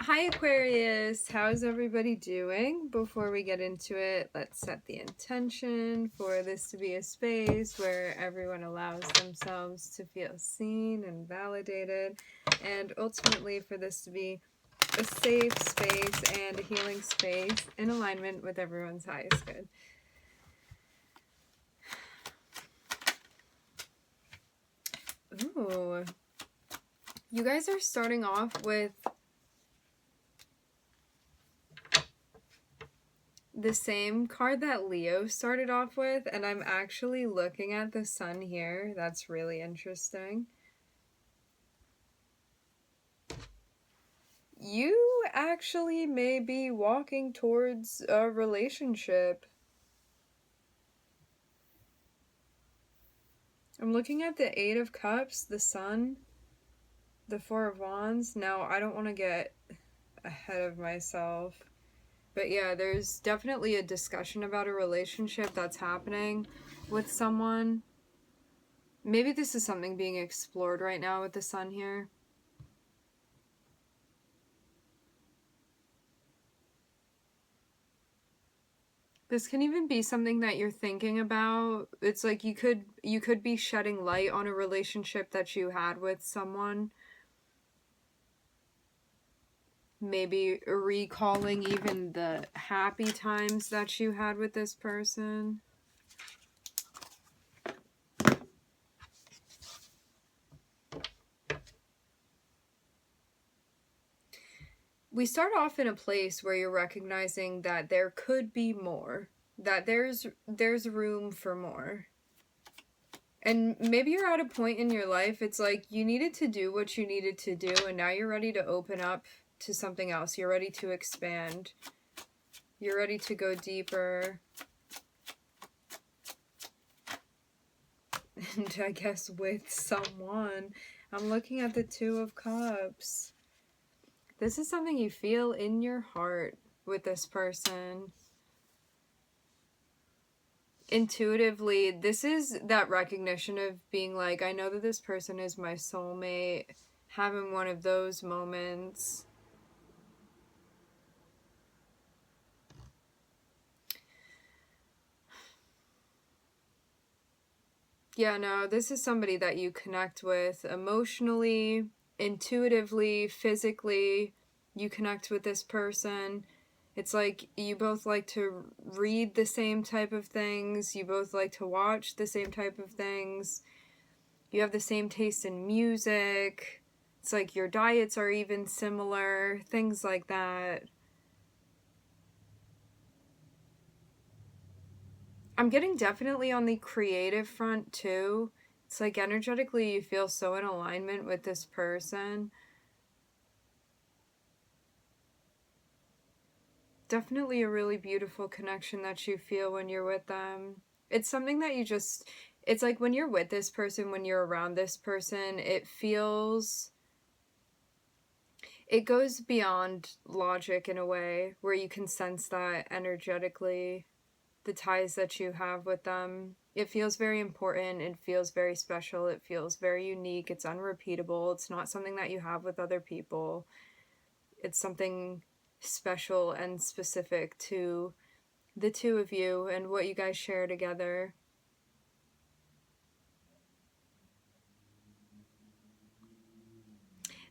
Hi Aquarius, how's everybody doing? Before we get into it, let's set the intention for this to be a space where everyone allows themselves to feel seen and validated, and ultimately for this to be a safe space and a healing space in alignment with everyone's highest good. Ooh, you guys are starting off with the same card that Leo started off with, and I'm actually looking at the sun here. That's really interesting. You actually may be walking towards a relationship. I'm looking at the Eight of Cups, the Sun, the Four of Wands. Now, I don't want to get ahead of myself, but yeah, there's definitely a discussion about a relationship that's happening with someone. Maybe this is something being explored right now with the Sun here. This can even be something that you're thinking about. It's like you could be shedding light on a relationship that you had with someone. Maybe recalling even the happy times that you had with this person. We start off in a place where you're recognizing that there could be more, that there's room for more. And maybe you're at a point in your life, it's like you needed to do what you needed to do, and now you're ready to open up to something else. You're ready to expand. You're ready to go deeper. And I guess with someone, I'm looking at the Two of Cups. This is something you feel in your heart with this person. Intuitively, this is that recognition of being like, I know that this person is my soulmate, having one of those moments. Yeah, no, this is somebody that you connect with emotionally, intuitively, physically. You connect with this person. It's like you both like to read the same type of things. You both like to watch the same type of things. You have the same taste in music. It's like your diets are even similar. Things like that. I'm getting definitely on the creative front too. It's like energetically you feel so in alignment with this person. Definitely a really beautiful connection that you feel when you're with them. It's something that you just, it's like when you're with this person, when you're around this person, it feels, it goes beyond logic in a way where you can sense that energetically, the ties that you have with them. It feels very important. It feels very special. It feels very unique. It's unrepeatable. It's not something that you have with other people. It's something special and specific to the two of you and what you guys share together.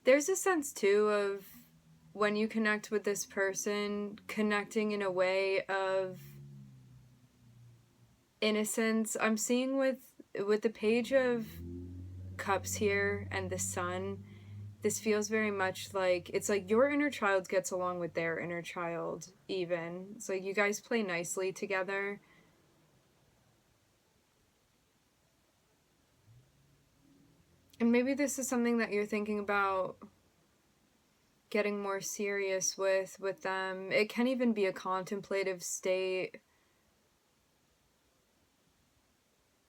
There's a sense too of when you connect with this person, connecting in a way of innocence. I'm seeing with the Page of Cups here and the Sun, this feels very much like, it's like your inner child gets along with their inner child even. It's like you guys play nicely together. And maybe this is something that you're thinking about getting more serious with them. It can even be a contemplative state.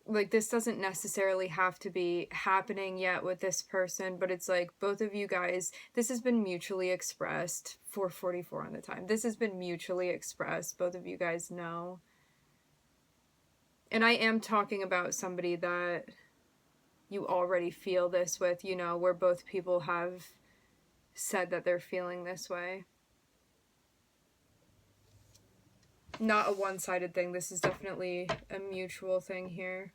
Like, this doesn't necessarily have to be happening yet with this person, but it's like both of you guys, this has been mutually expressed. 444 on the time. This has been mutually expressed. Both of you guys know. And I am talking about somebody that you already feel this with, you know, where both people have said that they're feeling this way. Not a one-sided thing. This is definitely a mutual thing here.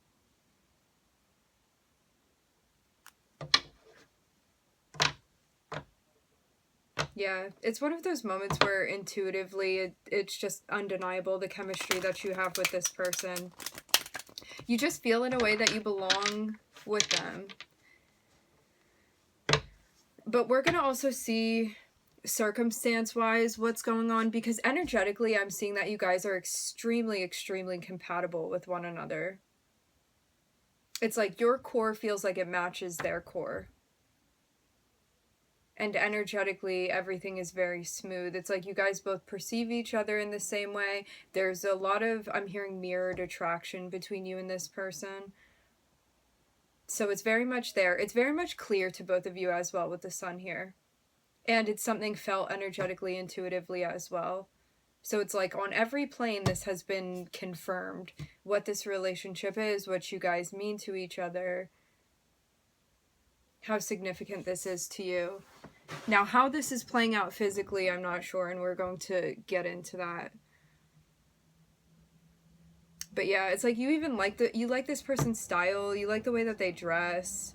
Yeah, it's one of those moments where intuitively it's just undeniable, the chemistry that you have with this person. You just feel in a way that you belong with them. But we're going to also see circumstance-wise what's going on, because energetically I'm seeing that you guys are extremely, extremely compatible with one another. It's like your core feels like it matches their core. And energetically, everything is very smooth. It's like you guys both perceive each other in the same way. There's a lot of, I'm hearing mirrored attraction between you and this person. So it's very much there. It's very much clear to both of you as well with the sun here. And it's something felt energetically, intuitively as well. So it's like on every plane this has been confirmed. What this relationship is, what you guys mean to each other, how significant this is to you. Now, how this is playing out physically, I'm not sure, and we're going to get into that. But yeah, it's like you even like you like this person's style, you like the way that they dress.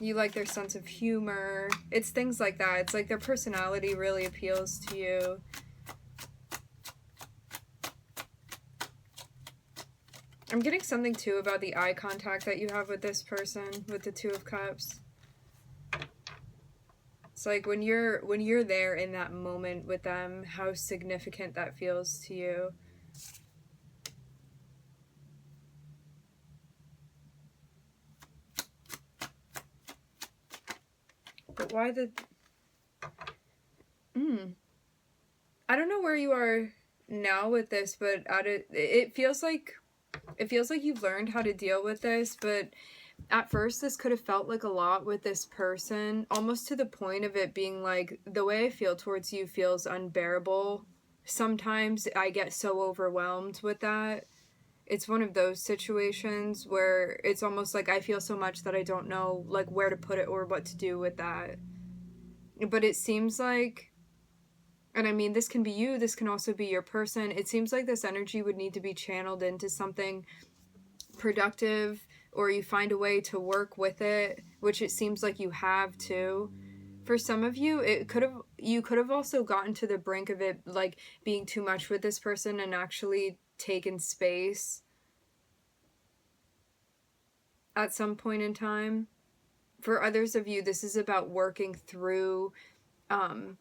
You like their sense of humor. It's things like that. It's like their personality really appeals to you. I'm getting something too about the eye contact that you have with this person, with the Two of Cups. It's like when you're there in that moment with them, how significant that feels to you. But why the... I don't know where you are now with this, but it feels like you've learned how to deal with this, but at first this could have felt like a lot with this person, almost to the point of it being like, the way I feel towards you feels unbearable. Sometimes I get so overwhelmed with that. It's one of those situations where it's almost like I feel so much that I don't know like where to put it or what to do with that. But it seems like, and I mean, this can be you, this can also be your person. It seems like this energy would need to be channeled into something productive, or you find a way to work with it, which it seems like you have too. For some of you, you could have also gotten to the brink of it like being too much with this person and actually taken space at some point in time. For others of you, this is about working through, I'm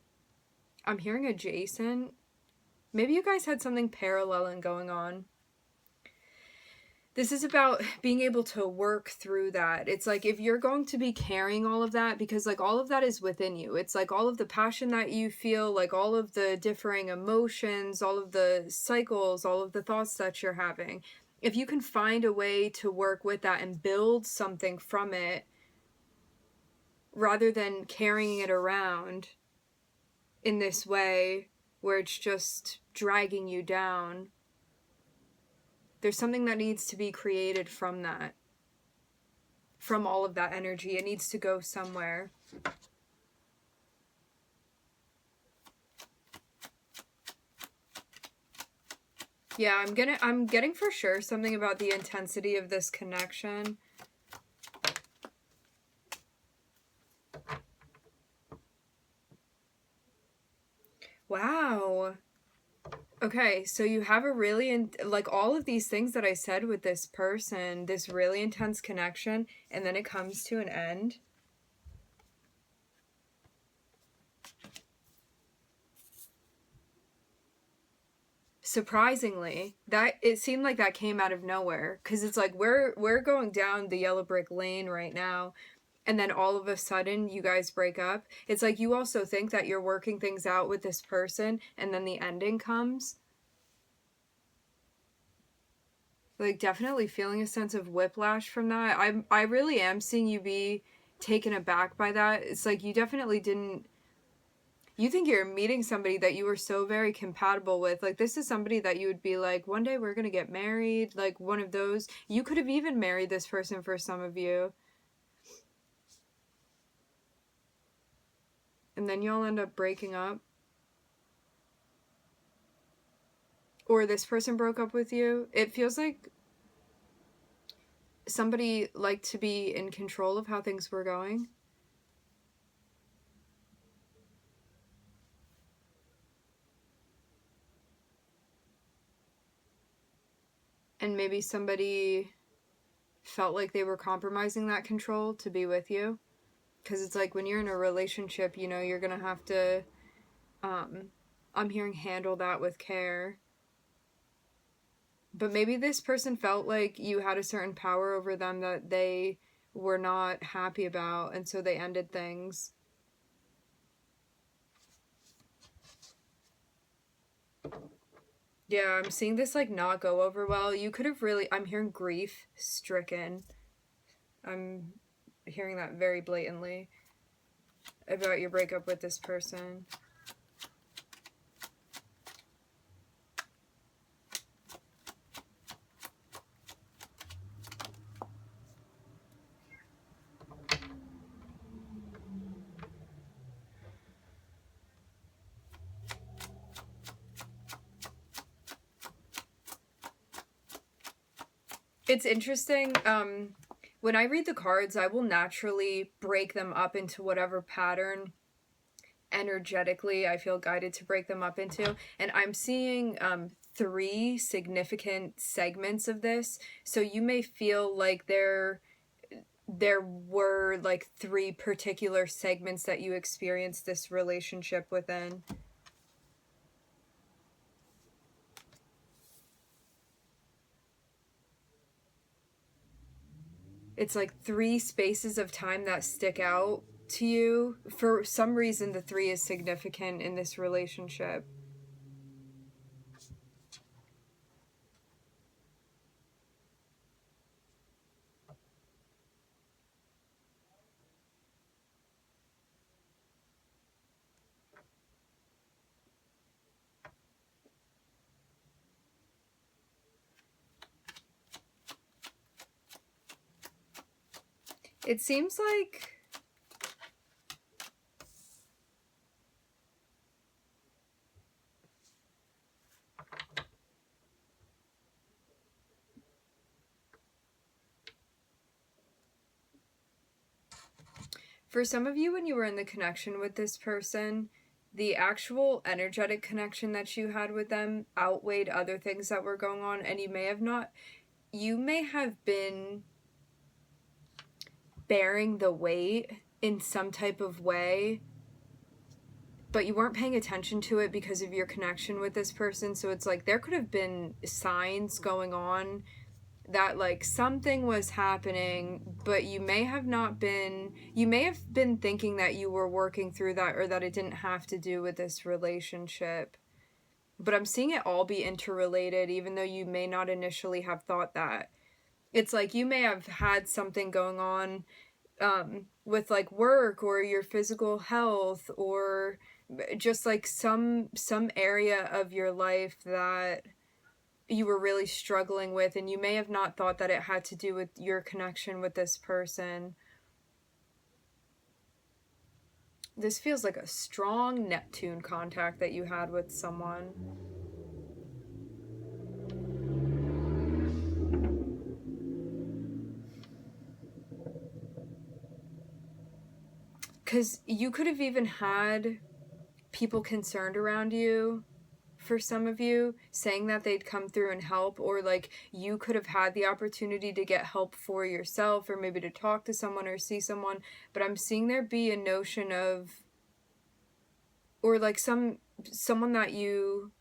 hearing adjacent. Maybe you guys had something paralleling going on. This is about being able to work through that. It's like if you're going to be carrying all of that, because like all of that is within you. It's like all of the passion that you feel, like all of the differing emotions, all of the cycles, all of the thoughts that you're having. If you can find a way to work with that and build something from it, rather than carrying it around in this way where it's just dragging you down, there's something that needs to be created from that. From all of that energy. It needs to go somewhere. Yeah, I'm getting for sure something about the intensity of this connection. Wow. Okay, so you have a really, like all of these things that I said with this person, this really intense connection, and then it comes to an end. Surprisingly, that it seemed like that came out of nowhere, because it's like we're going down the yellow brick lane right now, and then all of a sudden you guys break up. It's like you also think that you're working things out with this person, and then the ending comes. Like definitely feeling a sense of whiplash from that. I really am seeing you be taken aback by that. It's like you definitely didn't, you think you're meeting somebody that you were so very compatible with. Like this is somebody that you would be like, one day we're gonna get married, like one of those. You could have even married this person for some of you. and then y'all end up breaking up. Or this person broke up with you. It feels like somebody liked to be in control of how things were going. And maybe somebody felt like they were compromising that control to be with you. Because it's like when you're in a relationship, you know, you're going to have to, I'm hearing, handle that with care. But maybe this person felt like you had a certain power over them that they were not happy about, and so they ended things. Yeah, I'm seeing this like not go over well. You could have really, I'm hearing grief stricken. I'm hearing that very blatantly about your breakup with this person. It's interesting. When I read the cards, I will naturally break them up into whatever pattern energetically I feel guided to break them up into. And I'm seeing 3 significant segments of this. So you may feel like there were like 3 particular segments that you experienced this relationship within. It's like 3 spaces of time that stick out to you. For some reason, the 3 is significant in this relationship. It seems like for some of you, when you were in the connection with this person, the actual energetic connection that you had with them outweighed other things that were going on, and you may have been bearing the weight in some type of way, but you weren't paying attention to it because of your connection with this person. So it's like there could have been signs going on that like something was happening, but you may have been thinking that you were working through that, or that it didn't have to do with this relationship. But I'm seeing it all be interrelated, even though you may not initially have thought that. It's like you may have had something going on with like work or your physical health, or just like some area of your life that you were really struggling with, and you may have not thought that it had to do with your connection with this person. This feels like a strong Neptune contact that you had with someone. Because you could have even had people concerned around you, for some of you, saying that they'd come through and help, or like you could have had the opportunity to get help for yourself, or maybe to talk to someone or see someone. But I'm seeing there be a notion of, or like someone that you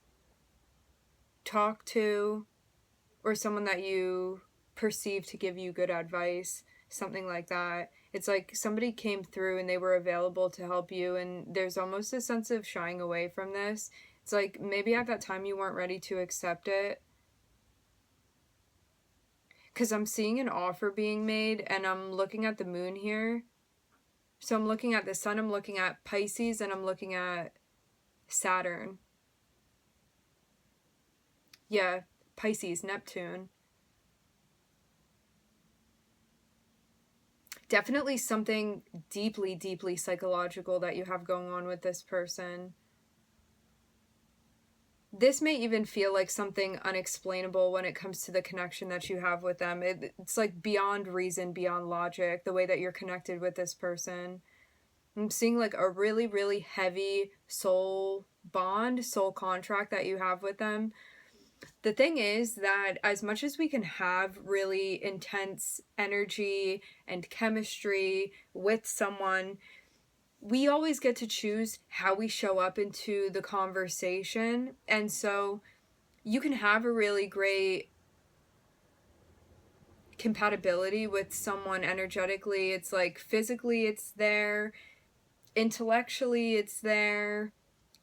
talk to, or someone that you perceive to give you good advice, something like that. It's like somebody came through and they were available to help you, and there's almost a sense of shying away from this. It's like maybe at that time you weren't ready to accept it. Because I'm seeing an offer being made, and I'm looking at the moon here. So I'm looking at the sun, I'm looking at Pisces, and I'm looking at Saturn. Yeah, Pisces, Neptune. Definitely something deeply, deeply psychological that you have going on with this person. This may even feel like something unexplainable when it comes to the connection that you have with them. It's like beyond reason, beyond logic, the way that you're connected with this person. I'm seeing like a really, really heavy soul bond, soul contract that you have with them. The thing is that as much as we can have really intense energy and chemistry with someone, we always get to choose how we show up into the conversation. And so you can have a really great compatibility with someone energetically. It's like physically it's there, intellectually it's there,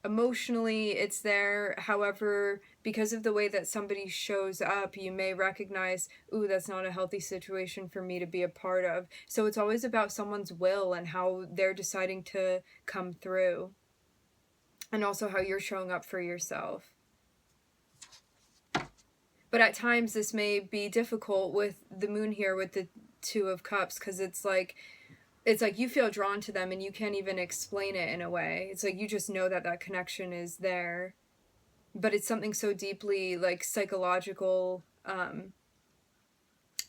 emotionally it's there. However, because of the way that somebody shows up, you may recognize, ooh, that's not a healthy situation for me to be a part of. So it's always about someone's will and how they're deciding to come through, and also how you're showing up for yourself. But at times this may be difficult with the moon here with the Two of Cups, because it's like you feel drawn to them and you can't even explain it in a way. It's like you just know that that connection is there, but it's something so deeply like psychological.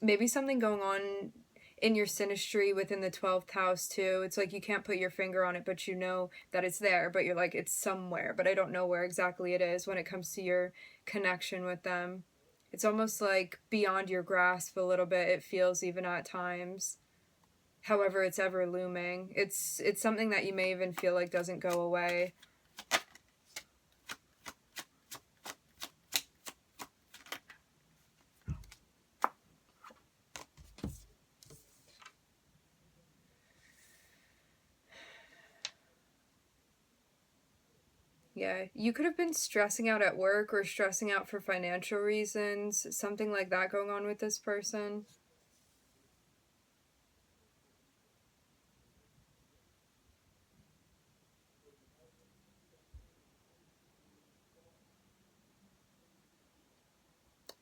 Maybe something going on in your synastry within the 12th house too. It's like you can't put your finger on it, but you know that it's there, but you're like, it's somewhere, but I don't know where exactly it is when it comes to your connection with them. It's almost like beyond your grasp a little bit, it feels, even at times. However, it's ever looming. It's something that you may even feel like doesn't go away. Yeah, you could have been stressing out at work or stressing out for financial reasons, something like that going on with this person.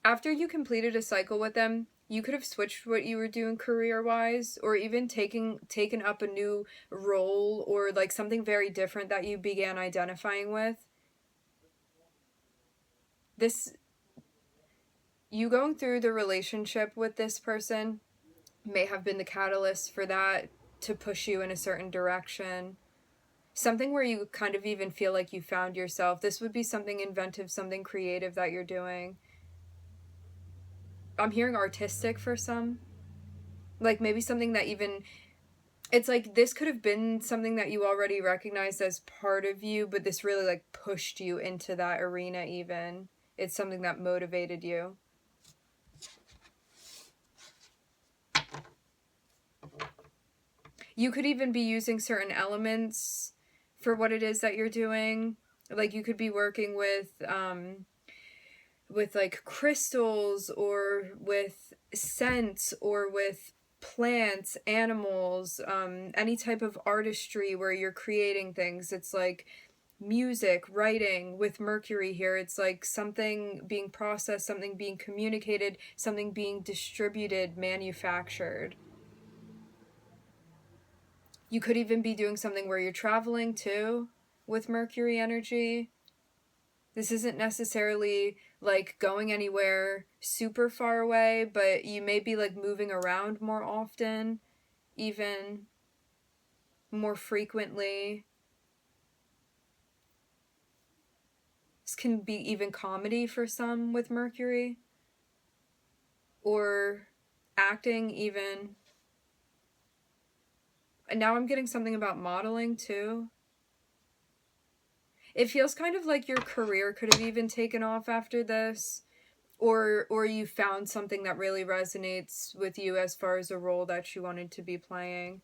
After you completed a cycle with them, you could have switched what you were doing career-wise, or even taken up a new role, or like something very different that you began identifying with. This, you going through the relationship with this person may have been the catalyst for that, to push you in a certain direction. Something where you kind of even feel like you found yourself. This would be something inventive, something creative that you're doing. I'm hearing artistic for some. Like maybe something that even, it's like this could have been something that you already recognized as part of you, but this really like pushed you into that arena even. It's something that motivated you. You could even be using certain elements for what it is that you're doing. Like you could be working with like crystals, or with scents, or with plants, animals, any type of artistry where you're creating things. It's like music, writing. With Mercury here, it's like something being processed, something being communicated, something being distributed, manufactured. You could even be doing something where you're traveling too with Mercury energy. This isn't necessarily like going anywhere super far away, but you may be like moving around more often, even more frequently. This can be even comedy for some with Mercury, or acting even. And now I'm getting something about modeling too. It feels kind of like your career could have even taken off after this, or you found something that really resonates with you as far as a role that you wanted to be playing.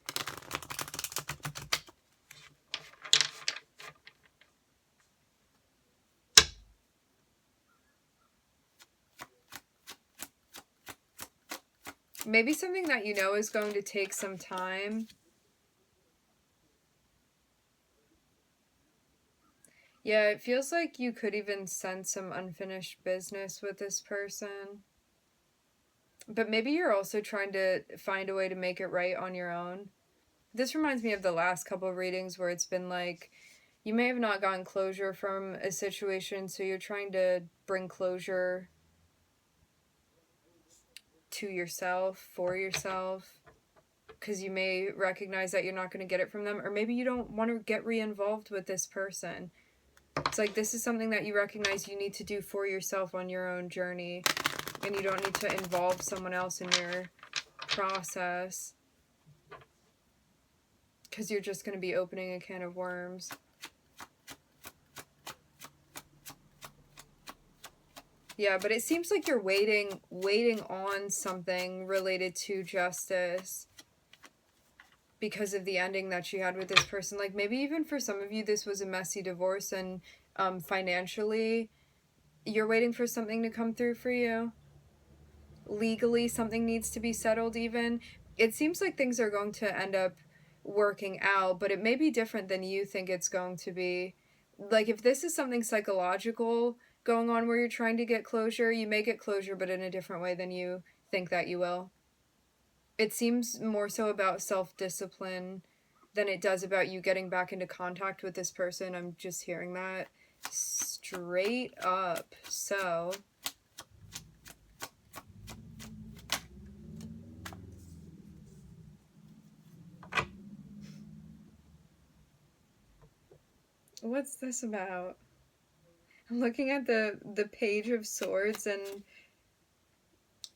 Maybe something that you know is going to take some time. Yeah, it feels like you could even sense some unfinished business with this person. But maybe you're also trying to find a way to make it right on your own. This reminds me of the last couple of readings where it's been like, you may have not gotten closure from a situation, so you're trying to bring closure to yourself, for yourself, because you may recognize that you're not going to get it from them, or maybe you don't want to get re-involved with this person. It's like, this is something that you recognize you need to do for yourself on your own journey, and you don't need to involve someone else in your process, because you're just going to be opening a can of worms. Yeah, but it seems like you're waiting on something related to justice because of the ending that you had with this person. Like, maybe even for some of you, this was a messy divorce, and financially, you're waiting for something to come through for you. Legally, something needs to be settled even. It seems like things are going to end up working out, but it may be different than you think it's going to be. Like, if this is something psychological going on where you're trying to get closure, you may get closure, but in a different way than you think that you will. It seems more so about self-discipline than it does about you getting back into contact with this person. I'm just hearing that straight up. So what's this about? I'm looking at the Page of Swords, and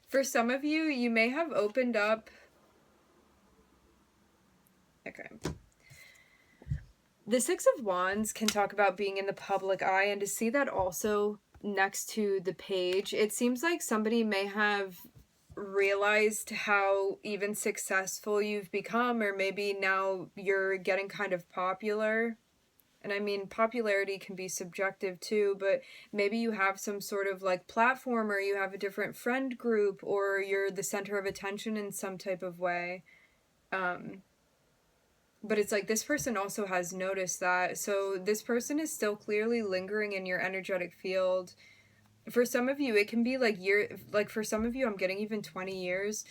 for some of you, you may have opened up... Okay. The Six of Wands can talk about being in the public eye, and to see that also next to the page, it seems like somebody may have realized how even successful you've become, or maybe now you're getting kind of popular. And I mean, popularity can be subjective too, but maybe you have some sort of like platform, or you have a different friend group, or you're the center of attention in some type of way. But it's like this person also has noticed that. So this person is still clearly lingering in your energetic field. For some of you, it can be like for some of you, I'm getting even 20 years.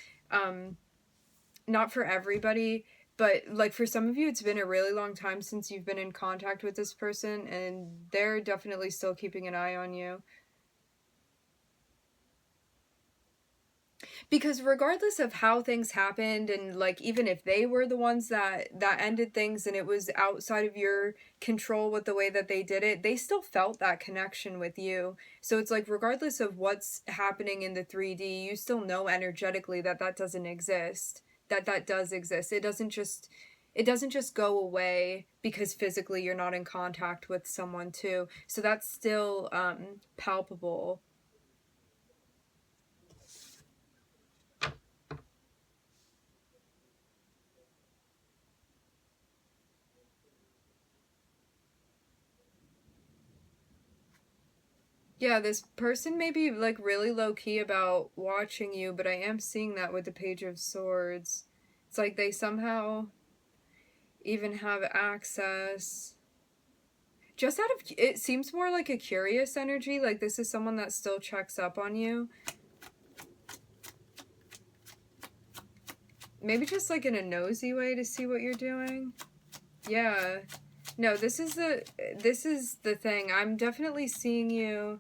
Not for everybody, but like for some of you, it's been a really long time since you've been in contact with this person, and they're definitely still keeping an eye on you. Because regardless of how things happened, and like even if they were the ones that ended things and it was outside of your control with the way that they did it, they still felt that connection with you. So it's like, regardless of what's happening in the 3D, you still know energetically that doesn't exist, that does exist. It doesn't just go away because physically you're not in contact with someone too. So that's still palpable. Yeah, this person may be like really low-key about watching you, but I am seeing that with the Page of Swords. It's like they somehow even have access. Just out of... It seems more like a curious energy, like this is someone that still checks up on you. Maybe just like in a nosy way to see what you're doing. Yeah. No, this is the thing. I'm definitely seeing you...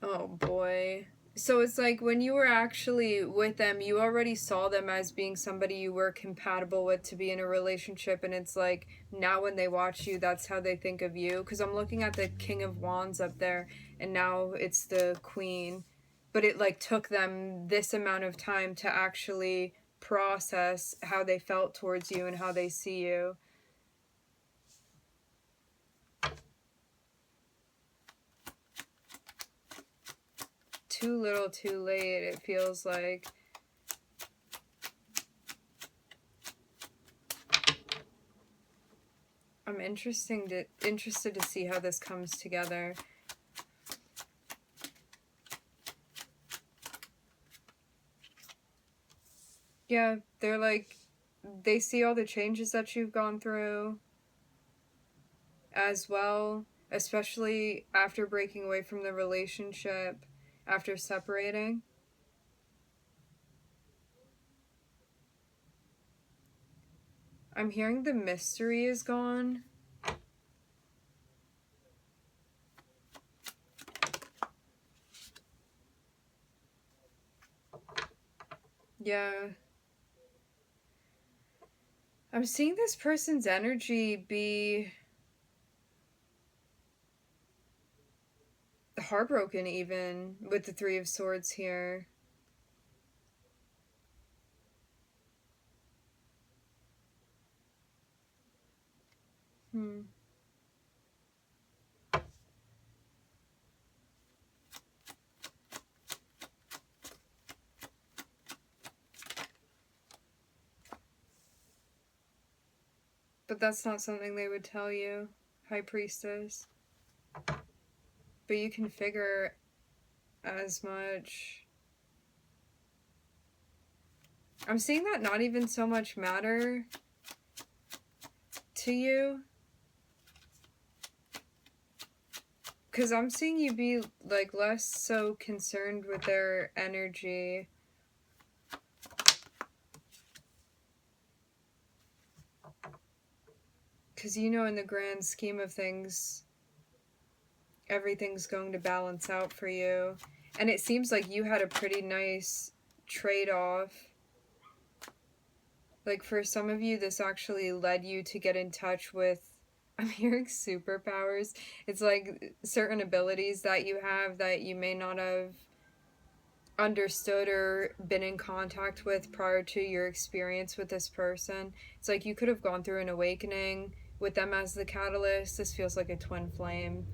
Oh boy. So it's like when you were actually with them, you already saw them as being somebody you were compatible with to be in a relationship, and it's like now when they watch you, that's how they think of you. Because I'm looking at the King of Wands up there, and now it's the Queen. But it like took them this amount of time to actually process how they felt towards you and how they see you. Too little, too late, it feels like. I'm interested to see how this comes together. Yeah, they're like, they see all the changes that you've gone through as well. especially after breaking away from the relationship, after separating. I'm hearing the mystery is gone. Yeah. I'm seeing this person's energy be heartbroken, even with the Three of Swords here. But that's not something they would tell you, High Priestess. But you can figure as much. I'm seeing that not even so much matter to you. Because I'm seeing you be, like, less so concerned with their energy. Because you know, in the grand scheme of things, everything's going to balance out for you. And it seems like you had a pretty nice trade-off. Like, for some of you, this actually led you to get in touch with, I'm hearing superpowers. It's like certain abilities that you have that you may not have understood or been in contact with prior to your experience with this person. It's like you could have gone through an awakening with them as the catalyst. This feels like a twin flame,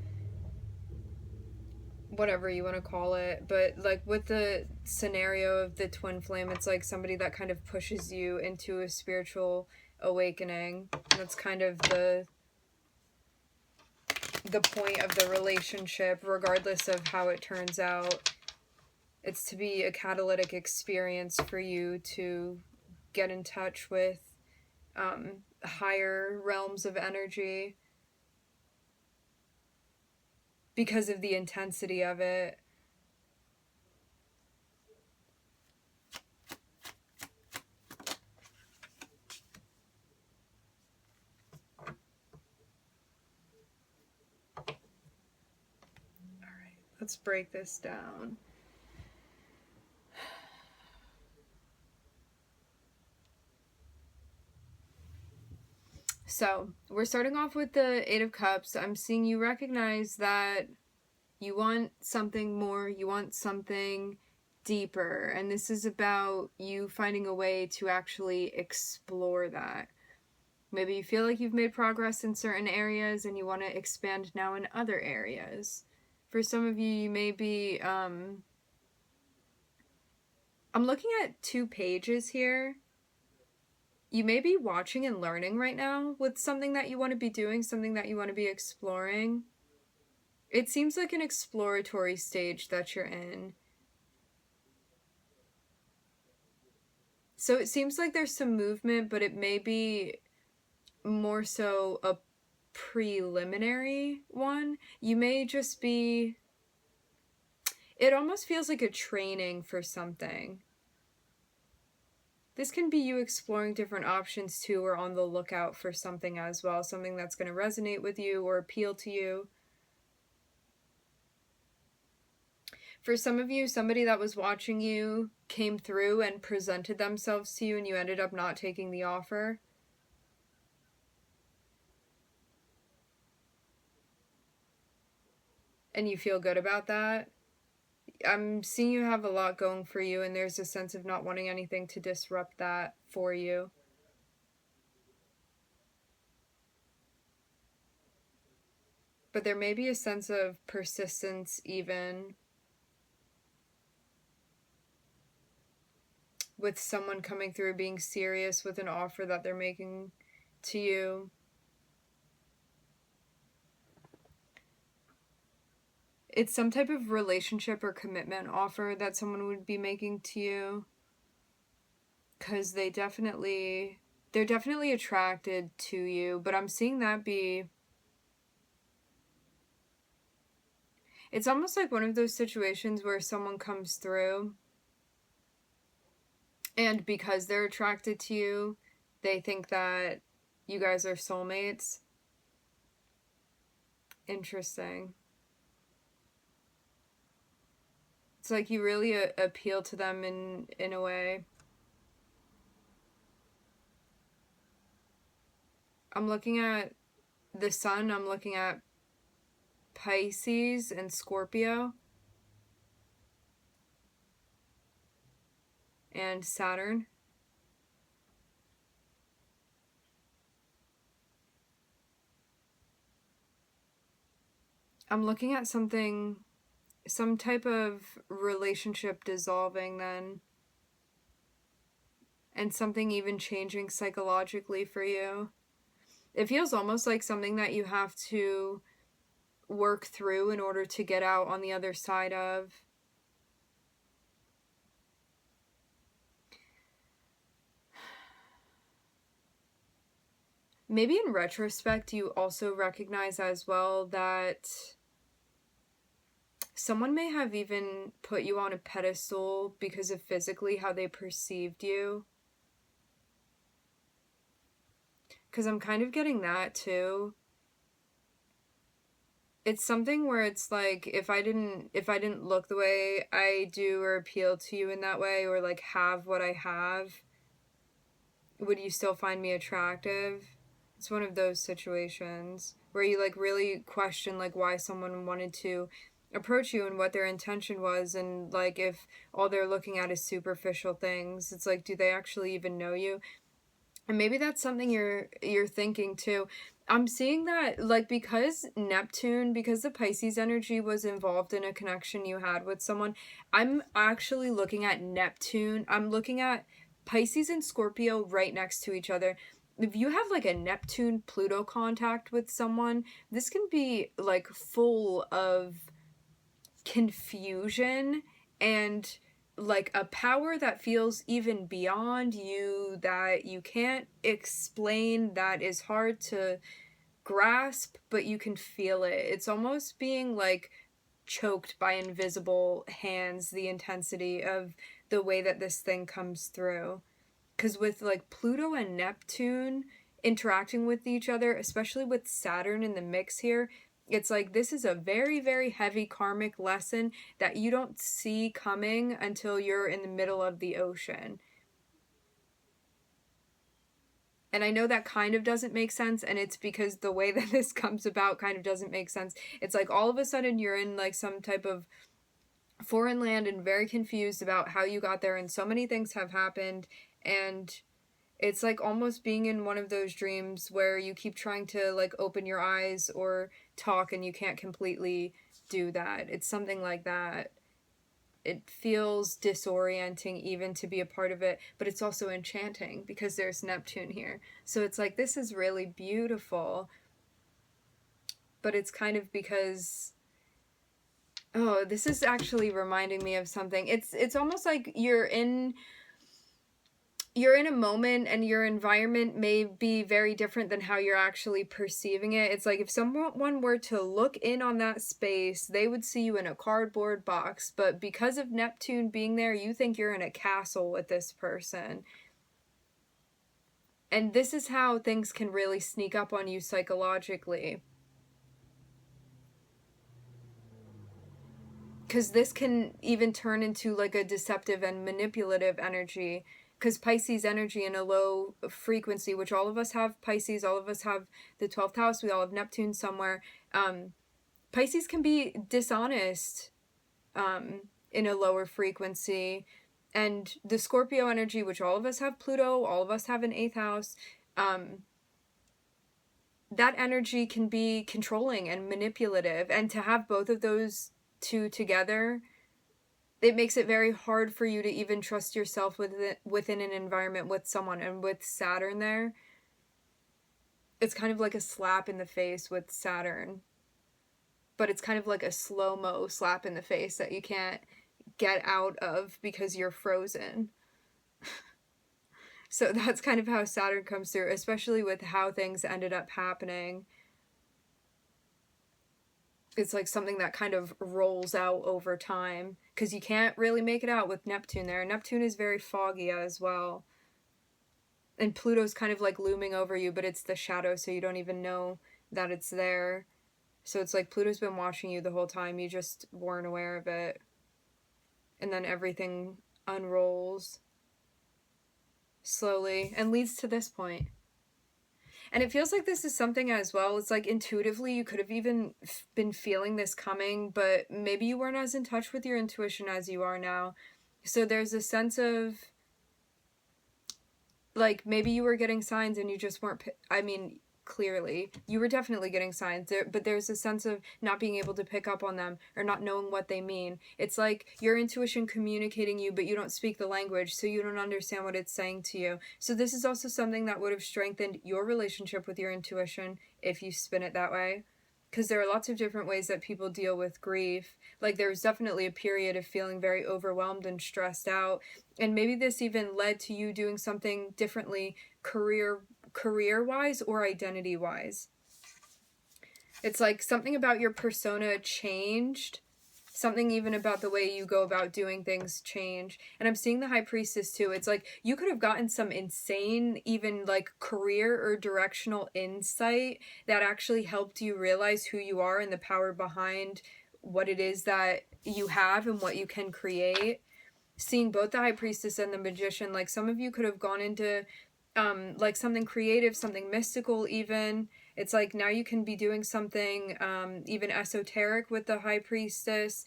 whatever you want to call it. But like with the scenario of the twin flame, it's like somebody that kind of pushes you into a spiritual awakening. That's kind of the point of the relationship, regardless of how it turns out. It's to be a catalytic experience for you to get in touch with higher realms of energy because of the intensity of it. Alright, let's break this down. So, we're starting off with the Eight of Cups. I'm seeing you recognize that you want something more, you want something deeper, and this is about you finding a way to actually explore that. Maybe you feel like you've made progress in certain areas and you want to expand now in other areas. For some of you, you may be, I'm looking at 2 pages here. You may be watching and learning right now with something that you want to be doing, something that you want to be exploring. It seems like an exploratory stage that you're in. So it seems like there's some movement, but it may be more so a preliminary one. You may just be... It almost feels like a training for something. This can be you exploring different options too, or on the lookout for something as well, something that's going to resonate with you or appeal to you. For some of you, somebody that was watching you came through and presented themselves to you and you ended up not taking the offer. And you feel good about that. I'm seeing you have a lot going for you, and there's a sense of not wanting anything to disrupt that for you. But there may be a sense of persistence even with someone coming through being serious with an offer that they're making to you. It's some type of relationship or commitment offer that someone would be making to you. Because they're definitely attracted to you. But I'm seeing that be It's almost like one of those situations where someone comes through and because they're attracted to you, they think that you guys are soulmates. Interesting. It's like you really appeal to them in a way. I'm looking at the sun, I'm looking at Pisces and Scorpio and Saturn. I'm looking at something, some type of relationship dissolving then, and something even changing psychologically for you. It feels almost like something that you have to work through in order to get out on the other side of. Maybe in retrospect, you also recognize as well that someone may have even put you on a pedestal because of physically how they perceived you. Because I'm kind of getting that too. It's something where it's like if I didn't look the way I do or appeal to you in that way, or like have what I have, would you still find me attractive? It's one of those situations where you like really question like why someone wanted to approach you and what their intention was, and like if all they're looking at is superficial things, it's like, do they actually even know you? And maybe that's something you're thinking too. I'm seeing that like because Neptune, because the Pisces energy was involved in a connection you had with someone, I'm actually looking at Neptune. I'm looking at Pisces and Scorpio right next to each other. If you have like a Neptune Pluto contact with someone, this can be like full of confusion and like a power that feels even beyond you, that you can't explain, that is hard to grasp, but you can feel it. It's almost being like choked by invisible hands, the intensity of the way that this thing comes through. Because with like Pluto and Neptune interacting with each other, especially with Saturn in the mix here, it's like this is a very, very heavy karmic lesson that you don't see coming until you're in the middle of the ocean. And I know that kind of doesn't make sense, and it's because the way that this comes about kind of doesn't make sense. It's like all of a sudden you're in like some type of foreign land and very confused about how you got there, and so many things have happened, and it's like almost being in one of those dreams where you keep trying to like open your eyes or talk and you can't completely do that. It's something like that. It feels disorienting even to be a part of it, but it's also enchanting because there's Neptune here. So it's like this is really beautiful, but it's kind of because oh, this is actually reminding me of something. It's almost like you're in a moment and your environment may be very different than how you're actually perceiving it. It's like if someone were to look in on that space, they would see you in a cardboard box, but because of Neptune being there, you think you're in a castle with this person. And this is how things can really sneak up on you psychologically. Because this can even turn into like a deceptive and manipulative energy, because Pisces energy in a low frequency, which all of us have Pisces, all of us have the 12th house, we all have Neptune somewhere. Pisces can be dishonest in a lower frequency. And the Scorpio energy, which all of us have Pluto, all of us have an 8th house, that energy can be controlling and manipulative. And to have both of those two together, it makes it very hard for you to even trust yourself within an environment with someone. And with Saturn there, it's kind of like a slap in the face with Saturn, but it's kind of like a slow-mo slap in the face that you can't get out of because you're frozen. So that's kind of how Saturn comes through, especially with how things ended up happening. it's like something that kind of rolls out over time, because you can't really make it out with Neptune there. Neptune is very foggy as well. And Pluto's kind of like looming over you, but it's the shadow, so you don't even know that it's there. So it's like Pluto's been watching you the whole time, you just weren't aware of it. And then everything unrolls slowly and leads to this point. And it feels like this is something as well. It's like intuitively you could have even been feeling this coming, but maybe you weren't as in touch with your intuition as you are now. So there's a sense of, like, maybe you were getting signs and you just weren't, clearly you were definitely getting signs there, but there's a sense of not being able to pick up on them or not knowing what they mean. It's like your intuition communicating you, but you don't speak the language, so you don't understand what it's saying to you. So this is also something that would have strengthened your relationship with your intuition if you spin it that way, because there are lots of different ways that people deal with grief. Like, there was definitely a period of feeling very overwhelmed and stressed out, and maybe this even led to you doing something differently career-wise or identity-wise. It's like something about your persona changed. Something even about the way you go about doing things change. And I'm seeing the High Priestess too. It's like you could have gotten some insane, even like career or directional insight that actually helped you realize who you are and the power behind what it is that you have and what you can create. Seeing both the High Priestess and the Magician, like some of you could have gone into like something creative, something mystical even. It's like now you can be doing something even esoteric with the High Priestess,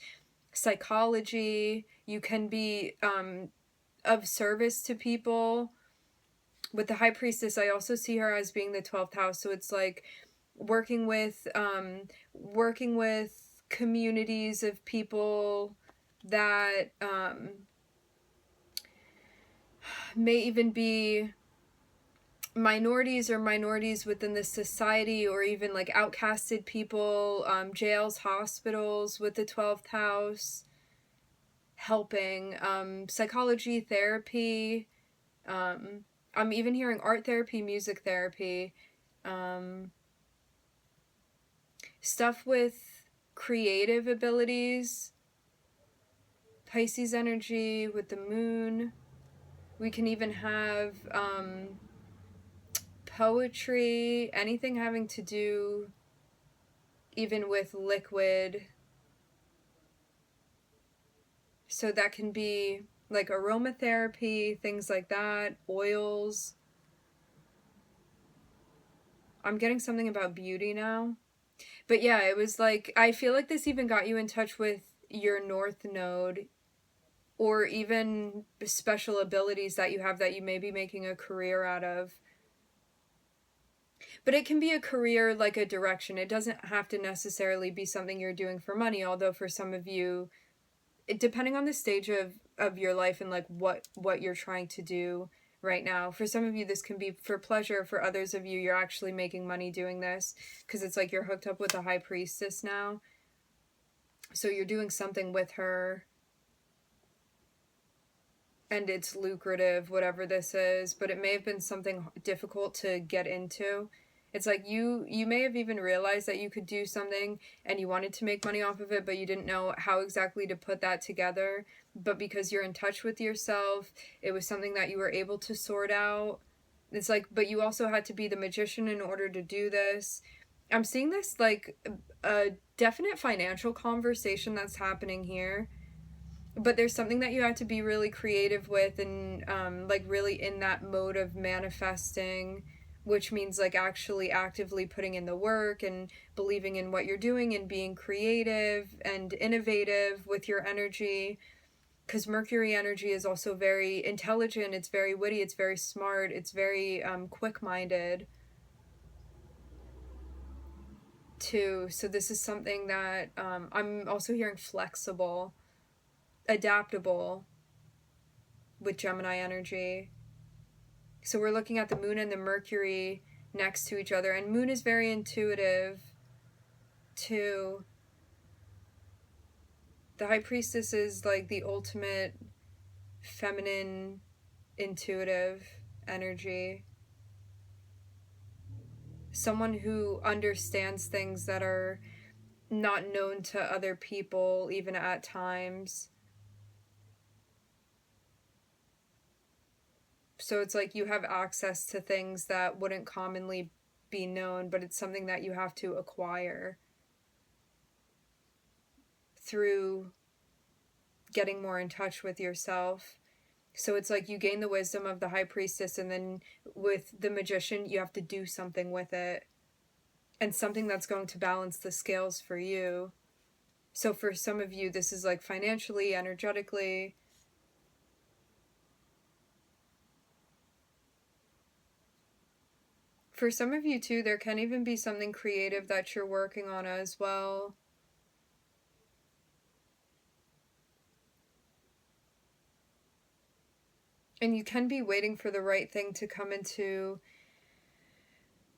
psychology. You can be of service to people. With the High Priestess, I also see her as being the 12th house, so it's like working with communities of people that may even be minorities within the society, or even like outcasted people, jails, hospitals with the 12th house, helping, psychology, therapy, I'm even hearing art therapy, music therapy, stuff with creative abilities, Pisces energy with the moon. We can even have poetry, anything having to do even with liquid. So that can be like aromatherapy, things like that, oils. I'm getting something about beauty now. But yeah, it was like, I feel like this even got you in touch with your North Node, or even special abilities that you have that you may be making a career out of. But it can be a career, like a direction. It doesn't have to necessarily be something you're doing for money, although for some of you, depending on the stage of your life and like what you're trying to do right now. For some of you, this can be for pleasure. For others of you, you're actually making money doing this, because it's like you're hooked up with a High Priestess now. So you're doing something with her, and it's lucrative, whatever this is, but it may have been something difficult to get into. It's like you may have even realized that you could do something and you wanted to make money off of it, but you didn't know how exactly to put that together. But because you're in touch with yourself, it was something that you were able to sort out. It's like, but you also had to be the magician in order to do this. I'm seeing this like a definite financial conversation that's happening here. But there's something that you have to be really creative with, and like really in that mode of manifesting, which means like actually actively putting in the work and believing in what you're doing and being creative and innovative with your energy. Because Mercury energy is also very intelligent, it's very witty, it's very smart, it's very quick-minded too. So this is something that I'm also hearing flexible, adaptable with Gemini energy. So we're looking at the moon and the Mercury next to each other, and moon is very intuitive too. The High Priestess is like the ultimate feminine, intuitive energy. Someone who understands things that are not known to other people, even at times. So it's like you have access to things that wouldn't commonly be known, but it's something that you have to acquire through getting more in touch with yourself. So it's like you gain the wisdom of the high priestess, and then with the magician, you have to do something with it. And something that's going to balance the scales for you. So for some of you, this is like financially, energetically. For some of you too, there can even be something creative that you're working on as well. And you can be waiting for the right thing to come into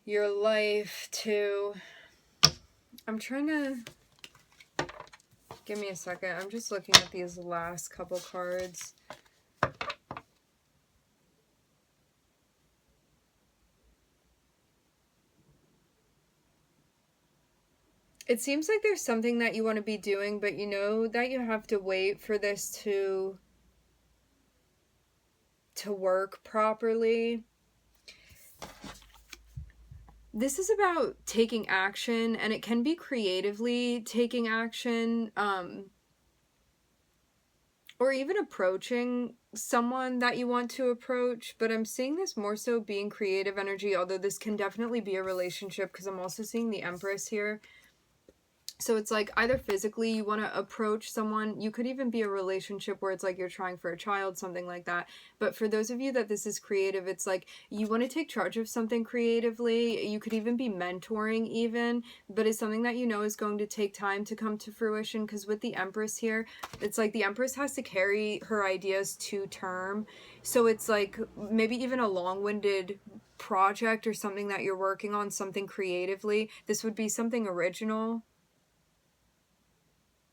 your life too. I'm trying to... Give me a second. I'm just looking at these last couple cards. It seems like there's something that you want to be doing, but you know that you have to wait for this to work properly. This is about taking action, and it can be creatively taking action, or even approaching someone that you want to approach. But I'm seeing this more so being creative energy, although this can definitely be a relationship, because I'm also seeing the Empress here. So it's like either physically you want to approach someone, you could even be a relationship where it's like you're trying for a child, something like that. But for those of you that this is creative, it's like you want to take charge of something creatively. You could even be mentoring even, but it's something that you know is going to take time to come to fruition, because with the Empress here, it's like the Empress has to carry her ideas to term. So it's like maybe even a long-winded project or something that you're working on, something creatively. This would be something original.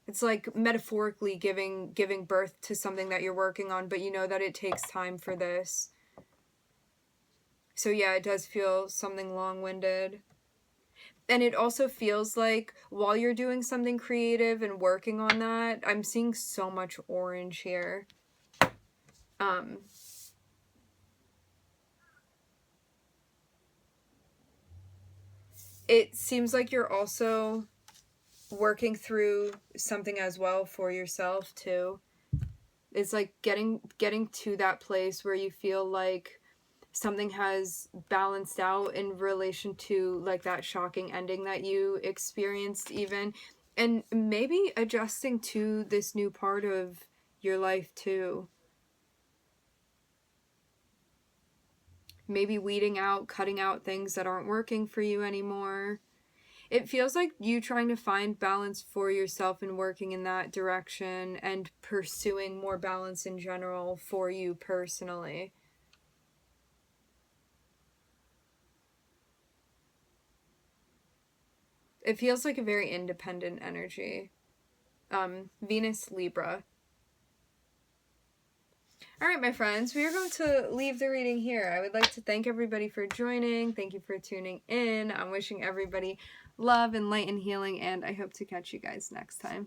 It's like metaphorically giving birth to something that you're working on, but you know that it takes time for this. So yeah, it does feel something long-winded. And it also feels like while you're doing something creative and working on that, I'm seeing so much orange here. It seems like you're also working through something as well for yourself too. It's like getting to that place where you feel like something has balanced out in relation to like that shocking ending that you experienced even, and maybe adjusting to this new part of your life too. Maybe weeding out, cutting out things that aren't working for you anymore. It feels like you trying to find balance for yourself and working in that direction and pursuing more balance in general for you personally. It feels like a very independent energy. Venus, Libra. Alright, my friends, we are going to leave the reading here. I would like to thank everybody for joining. Thank you for tuning in. I'm wishing everybody love and light and healing, and I hope to catch you guys next time.